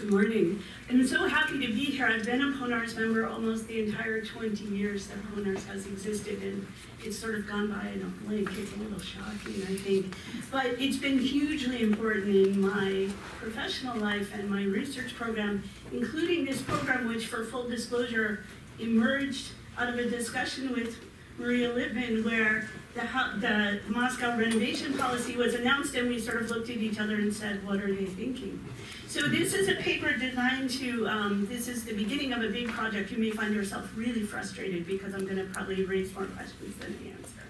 Good morning. I'm so happy to be here. I've been a PONARS member almost the entire 20 years that PONARS has existed, and it's sort of gone by in a blink. It's a little shocking, I think. But it's been hugely important in my professional life and my research program, including this program, which, for full disclosure, emerged out of a discussion with Maria Lippman, where the Moscow renovation policy was announced, and we sort of looked at each other and said, what are they thinking? So this is a paper designed to, this is the beginning of a big project. You may find yourself really frustrated because I'm gonna probably raise more questions than answer.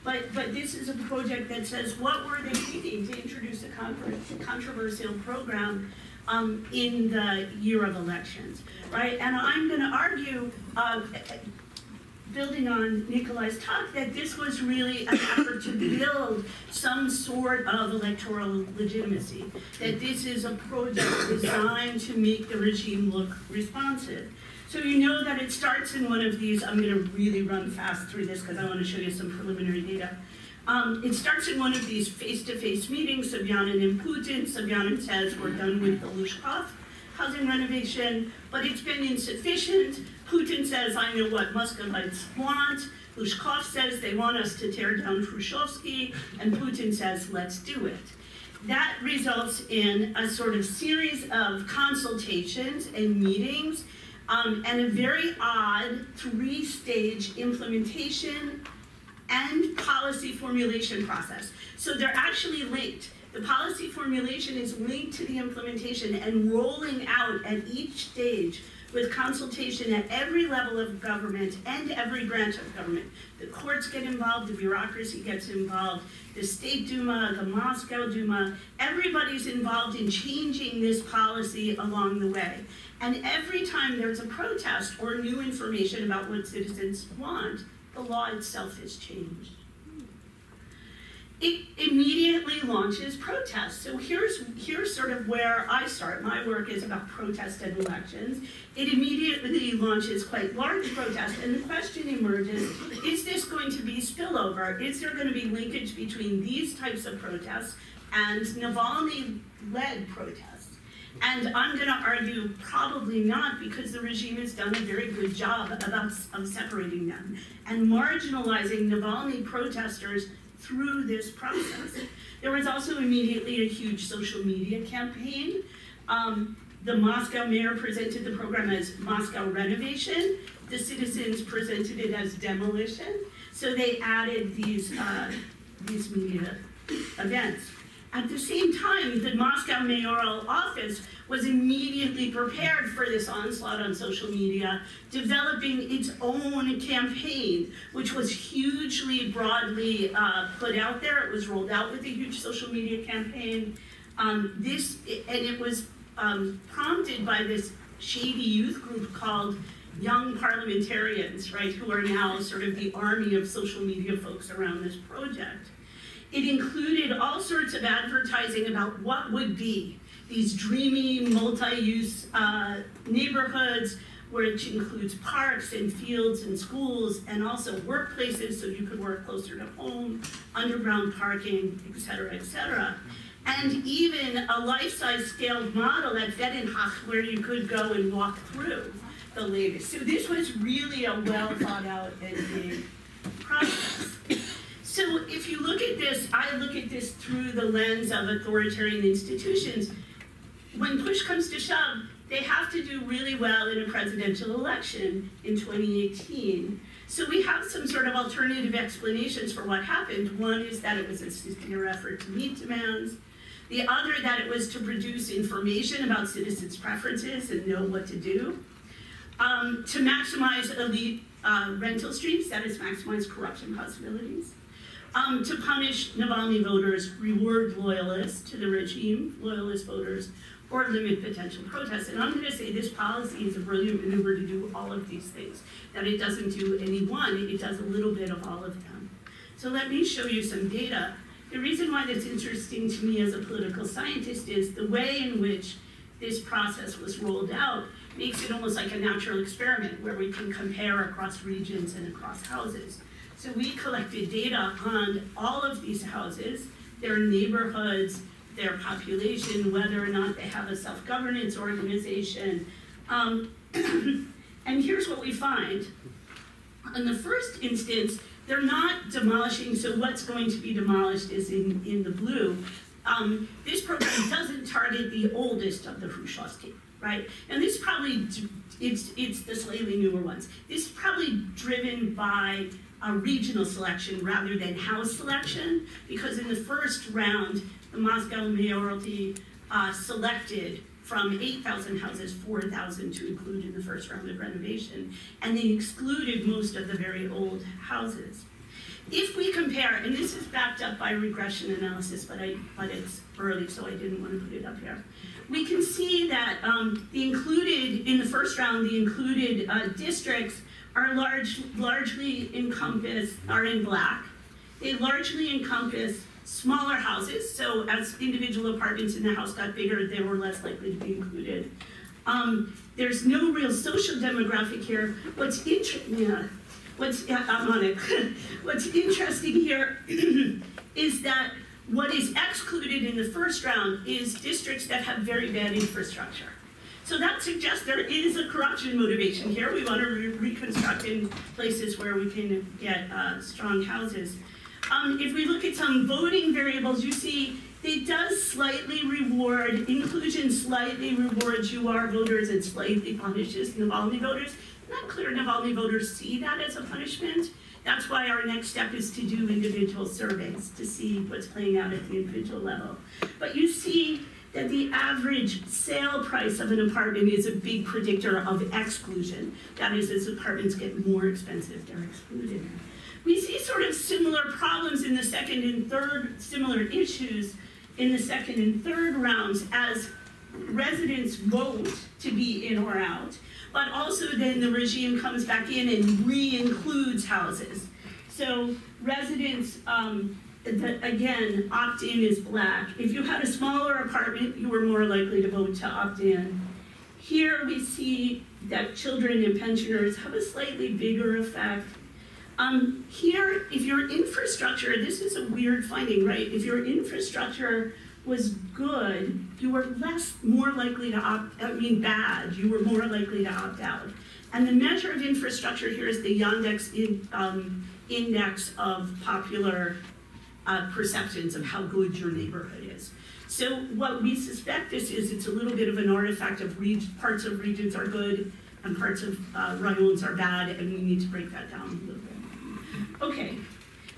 But this is a project that says, what were they thinking to introduce a controversial program in the year of elections, right? And I'm gonna argue, building on Nikolai's talk, that this was really an effort to build some sort of electoral legitimacy, that this is a project designed to make the regime look responsive. So you know that it starts in one of these. I'm going to really run fast through this because I want to show you some preliminary data. It starts in one of these face-to-face meetings, Sobyanin and Putin. Sobyanin says, we're done with the Lushkov housing renovation, but it's been insufficient. Putin says, I know what Muscovites want. Lushkov says they want us to tear down Khrushchevsky, and Putin says, let's do it. That results in a sort of series of consultations and meetings, and a very odd three-stage implementation and policy formulation process. So they're actually linked. The policy formulation is linked to the implementation and rolling out at each stage with consultation at every level of government and every branch of government. The courts get involved, the bureaucracy gets involved, the State Duma, the Moscow Duma, everybody's involved in changing this policy along the way. And every time there's a protest or new information about what citizens want, the law itself is changed. It immediately launches protests. So here's sort of where I start. My work is about protest and elections. It immediately launches quite large protests, and the question emerges, is this going to be spillover? Is there going to be linkage between these types of protests and Navalny-led protests? And I'm going to argue probably not, because the regime has done a very good job of separating them and marginalizing Navalny protesters through this process. There was also immediately a huge social media campaign. The Moscow mayor presented the program as Moscow renovation. The citizens presented it as demolition. So they added these media events. At the same time, the Moscow mayoral office was immediately prepared for this onslaught on social media, developing its own campaign, which was hugely broadly put out there. It was rolled out with a huge social media campaign. It was prompted by this shady youth group called Young Parliamentarians, right, who are now sort of the army of social media folks around this project. It included all sorts of advertising about what would be these dreamy multi-use neighborhoods, which includes parks and fields and schools, and also workplaces so you could work closer to home, underground parking, et cetera, et cetera. And even a life-size scaled model at Wedenhach where you could go and walk through the latest. So this was really a well thought out and big process. So if you look at this, I look at this through the lens of authoritarian institutions. When push comes to shove, they have to do really well in a presidential election in 2018. So we have some sort of alternative explanations for what happened. One is that it was a sincere effort to meet demands. The other, that it was to produce information about citizens' preferences and know what to do. To maximize elite rental streams, that is, maximize corruption possibilities. To punish Navalny voters, reward loyalists to the regime, loyalist voters, or limit potential protests. And I'm going to say this policy is a brilliant maneuver to do all of these things, that it doesn't do any one, it does a little bit of all of them. So let me show you some data. The reason why that's interesting to me as a political scientist is the way in which this process was rolled out makes it almost like a natural experiment where we can compare across regions and across houses. So we collected data on all of these houses, their neighborhoods, their population, whether or not they have a self-governance organization. And here's what we find. In the first instance, they're not demolishing, so what's going to be demolished is in the blue. This program doesn't target the oldest of the Hrushevsky, right? And this probably, it's the slightly newer ones. This is probably driven by a regional selection rather than house selection, because in the first round, the Moscow mayoralty selected from 8,000 houses, 4,000 to include in the first round of renovation, and they excluded most of the very old houses. If we compare, and this is backed up by regression analysis, but it's early, so I didn't want to put it up here. We can see that the included, in the first round, the included districts are largely are in black. They largely encompass smaller houses, so as individual apartments in the house got bigger, they were less likely to be included. There's no real social demographic here. What's interesting here is that what is excluded in the first round is districts that have very bad infrastructure. So that suggests there is a corruption motivation here. We want to reconstruct in places where we can get strong houses. If we look at some voting variables, you see it does slightly reward, inclusion slightly rewards UR voters and slightly punishes Navalny voters. Not clear Navalny voters see that as a punishment. That's why our next step is to do individual surveys to see what's playing out at the individual level. But you see that the average sale price of an apartment is a big predictor of exclusion. That is, as apartments get more expensive, they're excluded. We see sort of similar problems in the second and third, similar issues in the second and third rounds as residents vote to be in or out, but also then the regime comes back in and re-includes houses. So residents, again, opt-in is black. If you had a smaller apartment, you were more likely to vote to opt-in. Here we see that children and pensioners have a slightly bigger effect. Here, if your infrastructure, this is a weird finding, right? If your infrastructure was good, you were more likely to bad, you were more likely to opt out. And the measure of infrastructure here is the Yandex index of popular perceptions of how good your neighborhood is. So what we suspect this is, it's a little bit of an artifact of parts of regions are good and parts of rayons are bad, and we need to break that down a little bit. Okay,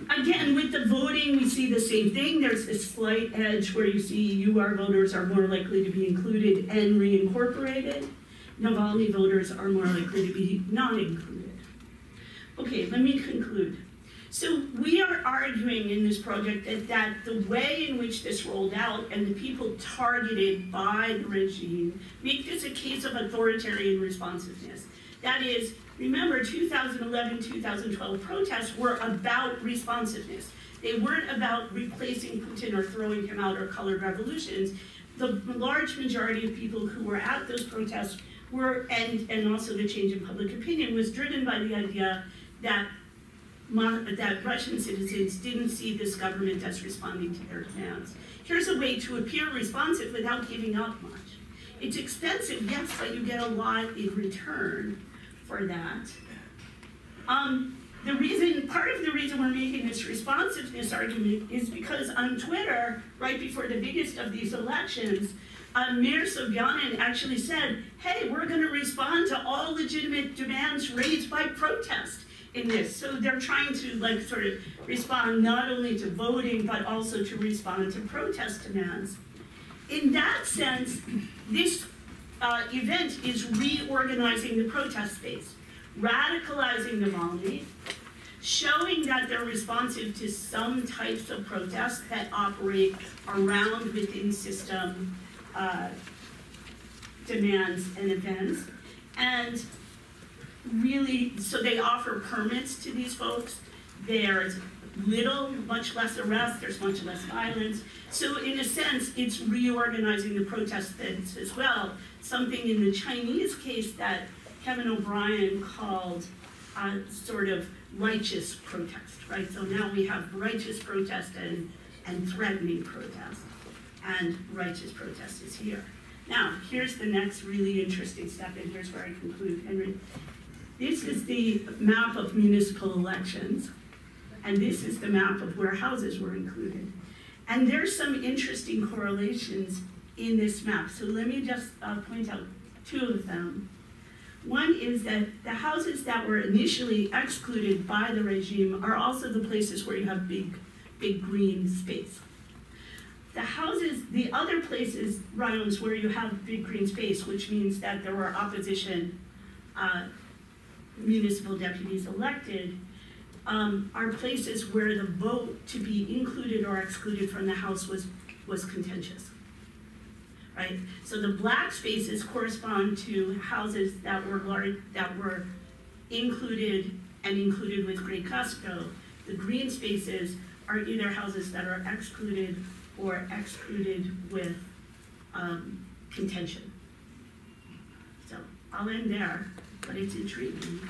again, with the voting, we see the same thing. There's this slight edge where you see UR voters are more likely to be included and reincorporated. Navalny voters are more likely to be not included. Okay, let me conclude. So we are arguing in this project that the way in which this rolled out and the people targeted by the regime make this a case of authoritarian responsiveness. That is, remember, 2011, 2012 protests were about responsiveness. They weren't about replacing Putin or throwing him out or colored revolutions. The large majority of people who were at those protests were, and also the change in public opinion, was driven by the idea that Russian citizens didn't see this government as responding to their demands. Here's a way to appear responsive without giving up much. It's expensive, yes, but you get a lot in return for that. Part of the reason we're making this responsiveness argument is because on Twitter, right before the biggest of these elections, Mayor Sobyanin actually said, hey, we're going to respond to all legitimate demands raised by protest in this. So they're trying to sort of respond not only to voting, but also to respond to protest demands. In that sense, this event is reorganizing the protest space, radicalizing Navalny, showing that they're responsive to some types of protests that operate around within system demands and events, and really, so they offer permits to these folks. There's much less arrest, there's much less violence. So in a sense, it's reorganizing the protest space as well, something in the Chinese case that Kevin O'Brien called sort of righteous protest, right? So now we have righteous protest and threatening protest. and righteous protest is here. Now, here's the next really interesting step, and here's where I conclude, Henry. This is the map of municipal elections, and this is the map of where houses were included. And there's some interesting correlations in this map. So let me just point out two of them. One is that the houses that were initially excluded by the regime are also the places where you have big green space. The houses, the other places, rounds where you have big green space, which means that there were opposition municipal deputies elected, are places where the vote to be included or excluded from the House was contentious, right? So the black spaces correspond to houses that were included and included with great gusto. The green spaces are either houses that are excluded or excluded with contention. So I'll end there, but it's intriguing.